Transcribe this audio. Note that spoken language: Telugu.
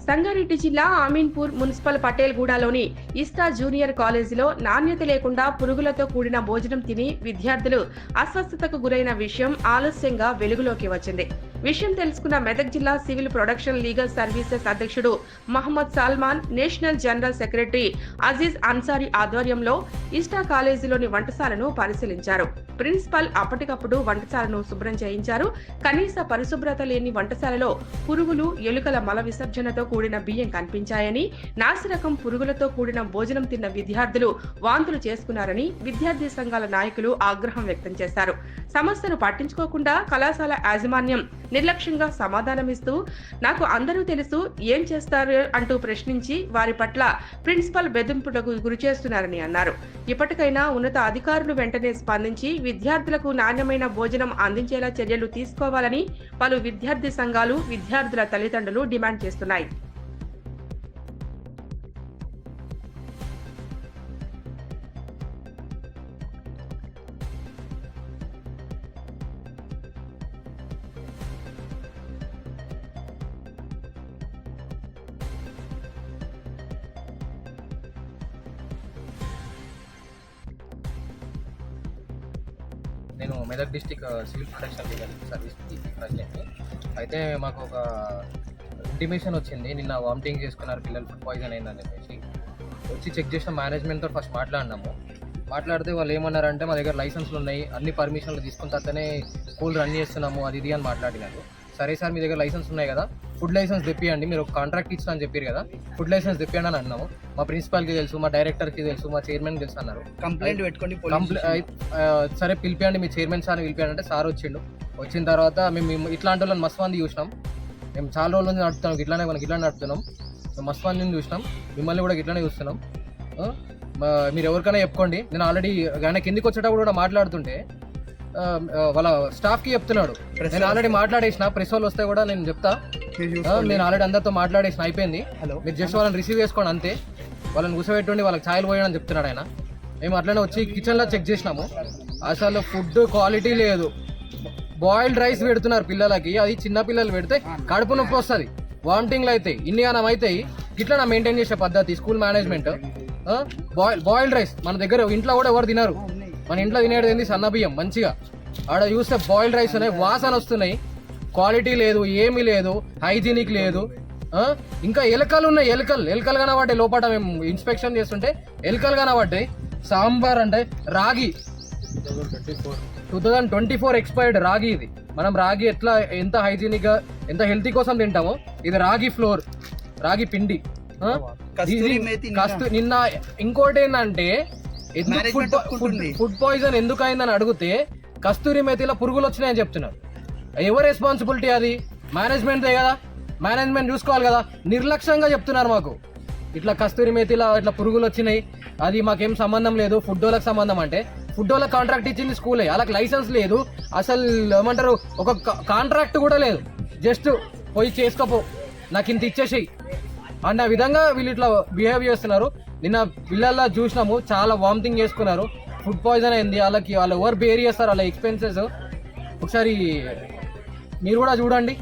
సంగారెడ్డి జిల్లా అమీన్పూర్ మున్సిపల్ పటేల్గూడలోని ఇస్టా జూనియర్ కాలేజీలో నాణ్యత లేకుండా పురుగులతో కూడిన భోజనం తిని విద్యార్థులు అస్వస్థతకు గురైన విషయం ఆలస్యంగా వెలుగులోకి వచ్చింది. విషయం తెలుసుకున్న మెదక్ జిల్లా సివిల్ ప్రొడక్షన్ లీగల్ సర్వీసెస్ అధ్యక్షుడు Mohammed Salman, national general secretary Aziz Ansari ఆధ్వర్యంలో ఇస్టా కాలేజీలోని వంటశాలను పరిశీలించారు. ప్రిన్సిపల్ అప్పటికప్పుడు వంటశాలను శుభ్రం చేయించారు. కనీస పరిశుభ్రత లేని వంటశాలలో పురుగులు, ఎలుకల మల విసర్జనతో కూడిన బియ్యం కనిపించాయని, నాసిరకం పురుగులతో కూడిన భోజనం తిన్న విద్యార్థులు వాంతులు చేసుకున్నారని విద్యార్థి సంఘాల నాయకులు ఆగ్రహం వ్యక్తం చేశారు. సమస్యను పట్టించుకోకుండా కళాశాల యాజమాన్యం నిర్లక్ష్యంగా సమాధానమిస్తూ నాకు అందరూ తెలుసు, ఏం చేస్తారు అంటూ ప్రశ్నించి వారి పట్ల ప్రిన్సిపల్ బెదింపులకు గురిచేస్తున్నారని అన్నారు. ఇప్పటికైనా ఉన్నత అధికారులు వెంటనే స్పందించి విద్యార్థులకు నాణ్యమైన భోజనం అందించేలా చర్యలు తీసుకోవాలని పలు విద్యార్థి సంఘాలు, విద్యార్థుల తల్లిదండ్రులు డిమాండ్ చేస్తున్నాయి. నేను Medak district civil protection legal service president. అయితే మాకు ఒక ఇంటిమేషన్ వచ్చింది, నిన్న వామిటింగ్ చేసుకున్నారు పిల్లలు, ఫుడ్ పాయిజన్ అయిందని చెప్పేసి వచ్చి చెక్ చేసిన మేనేజ్మెంట్తో ఫస్ట్ మాట్లాడితే వాళ్ళు ఏమన్నారంటే మా దగ్గర లైసెన్స్లు ఉన్నాయి, అన్ని పర్మిషన్లు తీసుకున్న తర్వాతనే స్కూల్ రన్ చేస్తున్నాము అది ఇది అని మాట్లాడినారు. సరే సార్, మీ దగ్గర లైసెన్స్ ఉన్నాయి కదా, ఫుడ్ లైసెన్స్ తెప్పియండి, మీరు ఒక కాంట్రాక్ట్ ఇచ్చిన అని చెప్పారు కదా, ఫుడ్ లైసెన్స్ తెప్పియండి అని అన్నాము. మా ప్రిన్సిపాల్కి తెలుసు, మా డైరెక్టర్కి తెలుసు, మా చైర్మన్కి తెలుసు అన్నారు. కంప్లైంట్ పెట్టుకోండి, సరే పిలిపియండి, మీ చైర్మన్ సార్ని పిలిపియండి అంటే సార్ వచ్చిన తర్వాత మేము ఇట్లాంటి వాళ్ళని మస్తు మంది చూసినాం. మేము చాలా రోజుల నుంచి నడుపుతున్నాం, ఇట్లానే నడుపుతున్నాం, మేము మస్తు మందిని చూసినాం, మిమ్మల్ని కూడా ఇట్లానే చూస్తున్నాం. మీరు ఎవరికైనా చెప్పుకోండి. నేను ఆల్రెడీ ఆయన కిందికి వచ్చేటప్పుడు కూడా మాట్లాడుతుంటే వాళ్ళ స్టాఫ్కి చెప్తున్నాడు, నేను ఆల్రెడీ మాట్లాడేసిన, ప్రెస్ వాళ్ళు వస్తే కూడా నేను చెప్తా, నేను ఆల్రెడీ అందరితో మాట్లాడేసిన, అయిపోయింది, మీరు జస్ట్ వాళ్ళని రిసీవ్ చేసుకోండి అంతే, వాళ్ళని కూర్చోబెట్టుండి వాళ్ళకి ఛాయలు పోయని చెప్తున్నాడు ఆయన. మేము అట్లనే వచ్చి కిచెన్లో చెక్ చేసినాము, అసలు ఫుడ్ క్వాలిటీ లేదు. బాయిల్డ్ రైస్ పెడుతున్నారు పిల్లలకి, అది చిన్న పిల్లలు పెడితే కడుపు నొప్పి వస్తుంది, వామిటింగ్లు అవుతాయి, ఇన్నిగానం అవుతాయి. ఇట్లా మెయింటైన్ చేసే పద్ధతి స్కూల్ మేనేజ్మెంట్. బాయిల్డ్ రైస్ మన దగ్గర ఇంట్లో కూడా ఎవరు తినరు, మన ఇంట్లో తినేది ఏంది సన్న బియ్యం మంచిగా, ఆడ చూస్తే బాయిల్డ్ రైస్ ఉన్నాయి, వాసన వస్తున్నాయి, క్వాలిటీ లేదు, ఏమీ లేదు, హైజీనిక్ లేదు. ఇంకా ఎలుకలు ఉన్నాయి, ఎలుకలు కనబడ్డాయి లోపల, మేము ఇన్స్పెక్షన్ చేస్తుంటే ఎలుకలు కనబడ్డాయి. సాంబార్ అంటే రాగి 2024 ఎక్స్పైర్డ్ రాగి. ఇది మనం రాగి ఎంత హైజీనిక్ గా ఎంత హెల్తీ కోసం తింటామో, ఇది రాగి ఫ్లోర్, రాగి పిండి. నిన్న ఇంకోటి ఏంటంటే ఫుడ్ పాయిజన్ ఎందుకు అయిందని అడిగితే కస్తూరి మేతిలో పురుగులు వచ్చినాయని చెప్తున్నారు. ఎవరు రెస్పాన్సిబిలిటీ? అది మేనేజ్మెంట్దే కదా, మేనేజ్మెంట్ చూసుకోవాలి కదా. నిర్లక్ష్యంగా చెప్తున్నారు మాకు, ఇట్లా కస్తూరి మేతిలో ఇట్లా పురుగులు వచ్చినాయి, అది మాకేం సంబంధం లేదు, ఫుడ్ వాళ్ళకి సంబంధం అంటే ఫుడ్ వాళ్ళకి కాంట్రాక్ట్ ఇచ్చింది స్కూలే, వాళ్ళకి లైసెన్స్ లేదు, అసలు ఏమంటారు ఒక కాంట్రాక్ట్ కూడా లేదు, జస్ట్ పోయి చేసుకోపో నాకు ఇంత ఇచ్చేసేయి అన్న విధంగా వీళ్ళు ఇట్లా బిహేవ్ చేస్తున్నారు. నిన్న పిల్లల్లో చూసినాము, చాలా వామిటింగ్ చేసుకున్నారు, ఫుడ్ పాయిజన్ అయింది. వాళ్ళు ఎవరు బేర్ చేస్తారు వాళ్ళ ఎక్స్పెన్సెస్, ఒకసారి మీరు కూడా చూడండి.